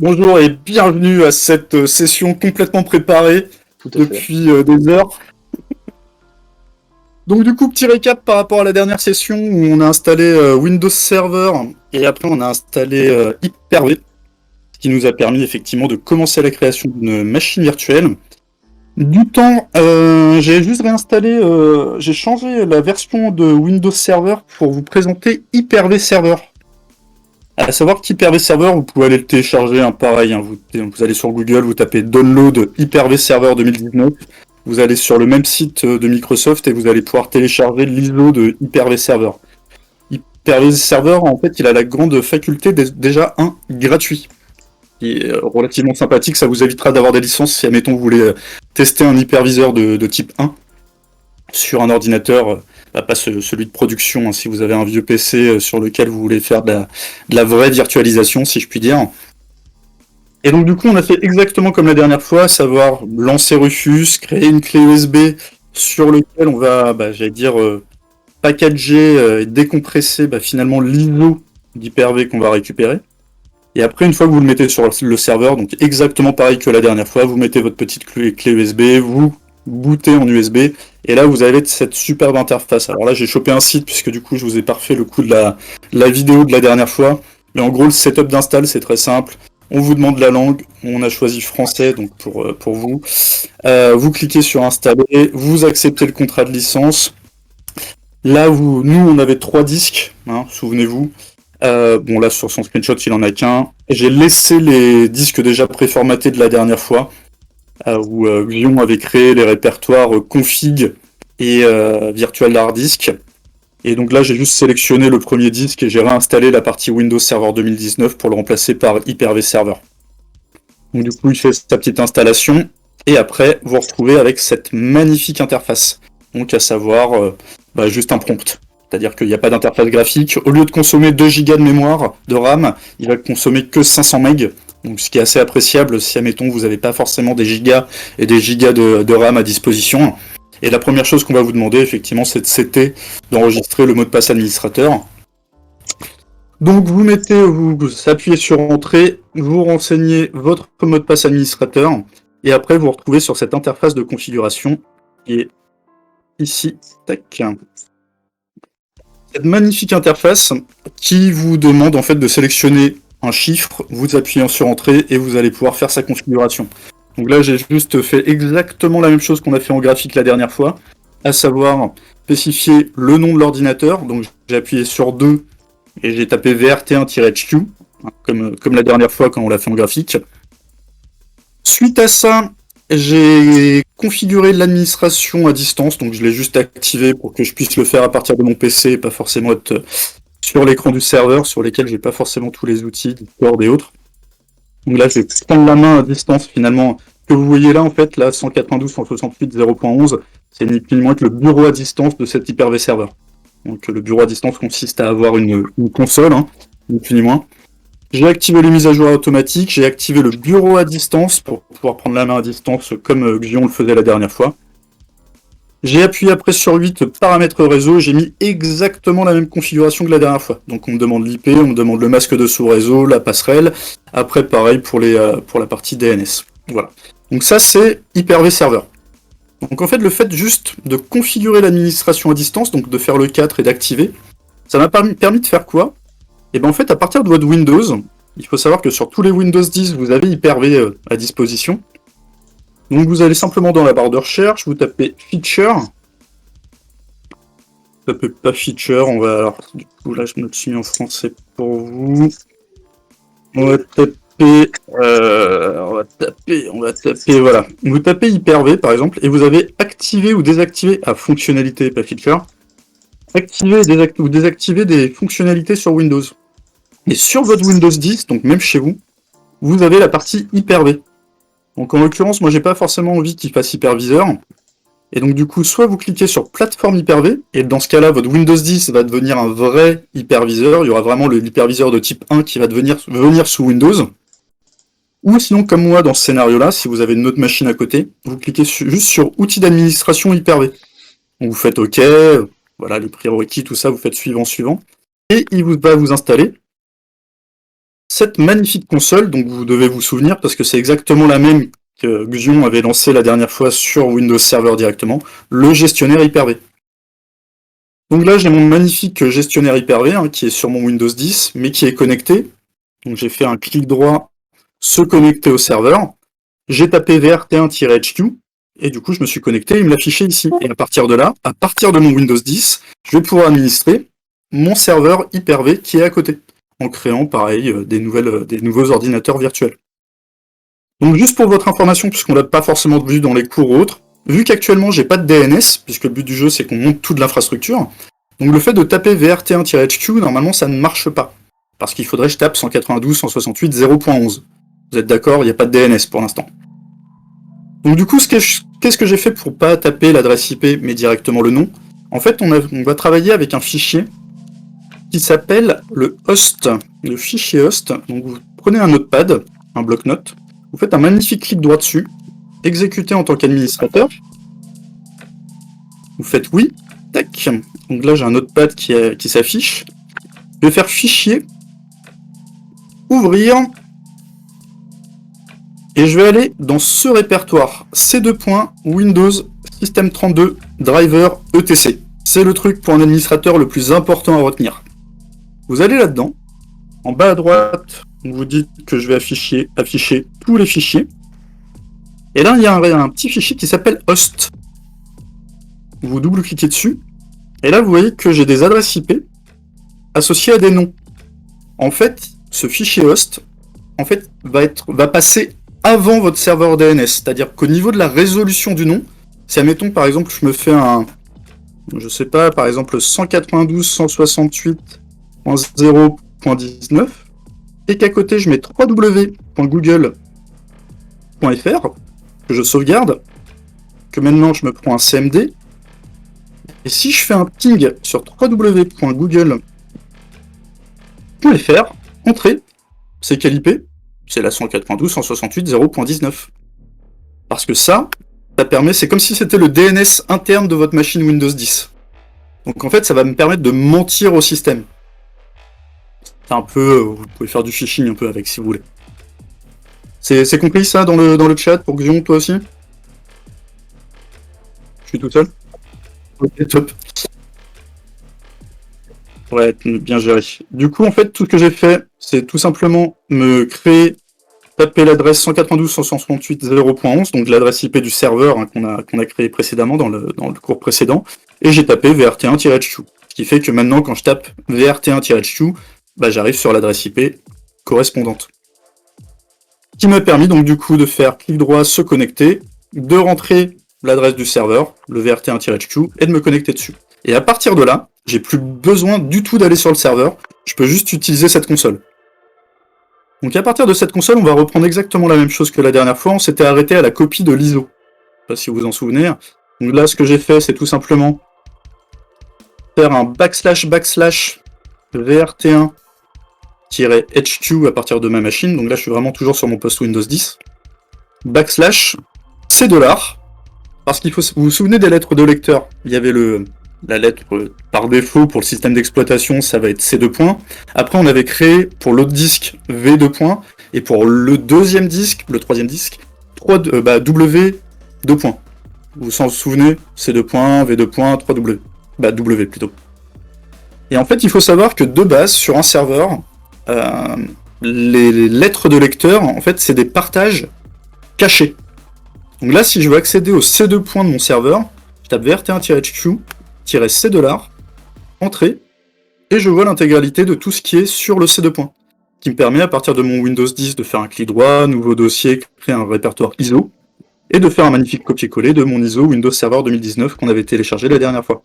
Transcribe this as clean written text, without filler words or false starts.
Bonjour et bienvenue à cette session complètement préparée Tout à fait. depuis des heures. Donc du coup, petit récap par rapport à la dernière session où on a installé Windows Server et après on a installé Hyper-V, ce qui nous a permis effectivement de commencer la création d'une machine virtuelle. Du temps, j'ai juste réinstallé, j'ai changé la version de Windows Server pour vous présenter Hyper-V Server. À savoir qu'Hyper-V Server, vous pouvez aller le télécharger, hein, pareil, hein, vous allez sur Google, vous tapez Download Hyper-V Server 2019, vous allez sur le même site de Microsoft et vous allez pouvoir télécharger l'ISO de Hyper-V Server. Hyper-V Server, en fait, il a la grande faculté d'être déjà un gratuit. Qui est relativement sympathique, ça vous évitera d'avoir des licences si, admettons, vous voulez tester un hyperviseur de type 1 sur un ordinateur, pas celui de production, hein, si vous avez un vieux PC sur lequel vous voulez faire de la vraie virtualisation, si je puis dire. Et donc du coup, on a fait exactement comme la dernière fois, à savoir lancer Rufus, créer une clé USB sur lequel on va, j'allais dire, packager et décompresser finalement l'ISO d'Hyper-V qu'on va récupérer. Et après, une fois que vous le mettez sur le serveur, donc exactement pareil que la dernière fois, vous mettez votre petite clé USB, vous bootez en USB, et là vous avez cette superbe interface. Alors là, j'ai chopé un site, puisque du coup, je vous ai pas refait le coup de la vidéo de la dernière fois. Mais en gros, le setup d'install, c'est très simple. On vous demande la langue, on a choisi français, donc pour vous. Vous cliquez sur installer, vous acceptez le contrat de licence. Là, nous, on avait 3 disques, hein, souvenez-vous. Bon, là, sur son screenshot, il en a qu'un. J'ai laissé les disques déjà préformatés de la dernière fois, où Lyon avait créé les répertoires config et virtual hard disk. Et donc là, j'ai juste sélectionné le premier disque et j'ai réinstallé la partie Windows Server 2019 pour le remplacer par Hyper-V Server. Donc du coup, il fait sa petite installation. Et après, vous vous retrouvez avec cette magnifique interface. Donc à savoir, juste un prompt. C'est-à-dire qu'il n'y a pas d'interface graphique. Au lieu de consommer 2 Go de mémoire, de RAM, il va consommer que 500 MB. Donc ce qui est assez appréciable si, admettons, vous n'avez pas forcément des gigas et des gigas de RAM à disposition. Et la première chose qu'on va vous demander, effectivement, c'était d'enregistrer le mot de passe administrateur. Donc vous appuyez sur Entrée, vous renseignez votre mot de passe administrateur, et après vous retrouvez sur cette interface de configuration qui est ici, tac. Cette magnifique interface qui vous demande en fait de sélectionner un chiffre, vous appuyez sur Entrée et vous allez pouvoir faire sa configuration. Donc là j'ai juste fait exactement la même chose qu'on a fait en graphique la dernière fois, à savoir spécifier le nom de l'ordinateur, donc j'ai appuyé sur 2 et j'ai tapé VRT1-HQ, comme la dernière fois quand on l'a fait en graphique. Suite à ça, j'ai configuré l'administration à distance, donc je l'ai juste activé pour que je puisse le faire à partir de mon PC et pas forcément être sur l'écran du serveur, sur lesquels j'ai pas forcément tous les outils, Discord et autres. Donc là, je vais prendre la main à distance finalement. Ce que vous voyez là, en fait, là, 192.168.0.11, c'est ni plus ni moins que le bureau à distance de cet Hyper-V serveur. Donc le bureau à distance consiste à avoir une console, hein, ni plus ni moins. J'ai activé les mises à jour automatiques, j'ai activé le bureau à distance pour pouvoir prendre la main à distance comme Xion le faisait la dernière fois. J'ai appuyé après sur 8 paramètres réseau, j'ai mis exactement la même configuration que la dernière fois. Donc on me demande l'IP, on me demande le masque de sous-réseau, la passerelle. Après pareil pour la partie DNS. Voilà. Donc ça c'est Hyper-V Server. Donc en fait le fait juste de configurer l'administration à distance, donc de faire le 4 et d'activer, ça m'a permis de faire quoi? Et bien en fait à partir de votre Windows, il faut savoir que sur tous les Windows 10 vous avez Hyper-V à disposition. Donc vous allez simplement dans la barre de recherche, vous tapez Feature. Vous tapez pas Feature, on va... Alors, du coup là je me le suis mis en français pour vous. On va taper... voilà. Vous tapez Hyper-V par exemple, et vous avez activé ou désactivé à fonctionnalité, pas Feature. Activer ou désactiver des fonctionnalités sur Windows. Et sur votre Windows 10, donc même chez vous, vous avez la partie Hyper-V. Donc en l'occurrence, moi j'ai pas forcément envie qu'il fasse hyperviseur. Et donc du coup, soit vous cliquez sur plateforme Hyper-V, et dans ce cas-là, votre Windows 10 va devenir un vrai hyperviseur. Il y aura vraiment l'hyperviseur de type 1 qui va venir sous Windows. Ou sinon, comme moi dans ce scénario-là, si vous avez une autre machine à côté, vous cliquez juste sur outils d'administration Hyper-V. Donc vous faites OK, voilà les prérequis, tout ça, vous faites suivant. Et il va vous installer. cette magnifique console, donc vous devez vous souvenir, parce que c'est exactement la même que Xion avait lancé la dernière fois sur Windows Server directement, le gestionnaire Hyper-V. Donc là, j'ai mon magnifique gestionnaire Hyper-V qui est sur mon Windows 10, mais qui est connecté. Donc j'ai fait un clic droit, se connecter au serveur. J'ai tapé vrt1-hq, et du coup, je me suis connecté, il me l'affichait ici. Et à partir de là, à partir de mon Windows 10, je vais pouvoir administrer mon serveur Hyper-V qui est à côté, en créant, pareil, des nouveaux ordinateurs virtuels. Donc juste pour votre information, puisqu'on l'a pas forcément vu dans les cours ou autres, vu qu'actuellement j'ai pas de DNS, puisque le but du jeu c'est qu'on monte toute l'infrastructure, donc le fait de taper vrt1-hq, normalement ça ne marche pas. Parce qu'il faudrait que je tape 192.168.0.11. Vous êtes d'accord, il n'y a pas de DNS pour l'instant. Donc du coup, qu'est-ce que j'ai fait pour pas taper l'adresse IP, mais directement le nom? En fait, on va travailler avec un fichier qui s'appelle le host, le fichier host. Donc vous prenez un notepad, un bloc-notes, vous faites un magnifique clic droit dessus, exécuter en tant qu'administrateur, vous faites oui, tac, donc là j'ai un notepad qui s'affiche, je vais faire fichier, ouvrir, et je vais aller dans ce répertoire, C2. Windows System 32 Driver ETC. C'est le truc pour un administrateur le plus important à retenir. Vous allez là-dedans, en bas à droite, vous dites que je vais afficher tous les fichiers. Et là, il y a un petit fichier qui s'appelle host. Vous double-cliquez dessus. Et là, vous voyez que j'ai des adresses IP associées à des noms. En fait, ce fichier host va passer avant votre serveur DNS. C'est-à-dire qu'au niveau de la résolution du nom, si admettons par exemple je me fais je sais pas, par exemple 192.168.0.19 et qu'à côté je mets www.google.fr que je sauvegarde, que maintenant je me prends un CMD, et si je fais un ping sur www.google.fr, entrée, c'est quelle IP? C'est la 192.168.0.19. Parce que ça permet, c'est comme si c'était le DNS interne de votre machine Windows 10. Donc en fait, ça va me permettre de mentir au système. C'est un peu, vous pouvez faire du phishing un peu avec si vous voulez. C'est compris ça dans le chat pour Xion, toi aussi? Je suis tout seul? Ok, top. Ouais, bien géré. Du coup, en fait, tout ce que j'ai fait, c'est tout simplement me taper l'adresse 192.168.0.11, donc l'adresse IP du serveur qu'on a créé précédemment dans le cours précédent, et j'ai tapé vrt1-hq. Ce qui fait que maintenant, quand je tape vrt1-hq, j'arrive sur l'adresse IP correspondante. Qui m'a permis donc du coup de faire clic droit, se connecter, de rentrer l'adresse du serveur, le vrt1-hq, et de me connecter dessus. Et à partir de là, j'ai plus besoin du tout d'aller sur le serveur, je peux juste utiliser cette console. Donc à partir de cette console, on va reprendre exactement la même chose que la dernière fois, on s'était arrêté à la copie de l'ISO. Je sais pas si vous vous en souvenez. Donc là, ce que j'ai fait, c'est tout simplement faire un / vrt1-hq à partir de ma machine. Donc là, je suis vraiment toujours sur mon poste Windows 10. / C$, parce qu'il faut, vous vous souvenez des lettres de lecteur? Il y avait la lettre par défaut pour le système d'exploitation, ça va être C2. Après, on avait créé pour l'autre disque V2. Et pour le deuxième disque, le troisième disque, W2. Vous vous en souvenez? C2, V2, 3W. W plutôt. Et en fait, il faut savoir que de base, sur un serveur, les lettres de lecteur, en fait, c'est des partages cachés. Donc là, si je veux accéder au C2 de mon serveur, je tape vrt1-hq-C$, entrée, et je vois l'intégralité de tout ce qui est sur le C2. Qui me permet, à partir de mon Windows 10, de faire un clic droit, nouveau dossier, créer un répertoire ISO, et de faire un magnifique copier-coller de mon ISO Windows Server 2019 qu'on avait téléchargé la dernière fois.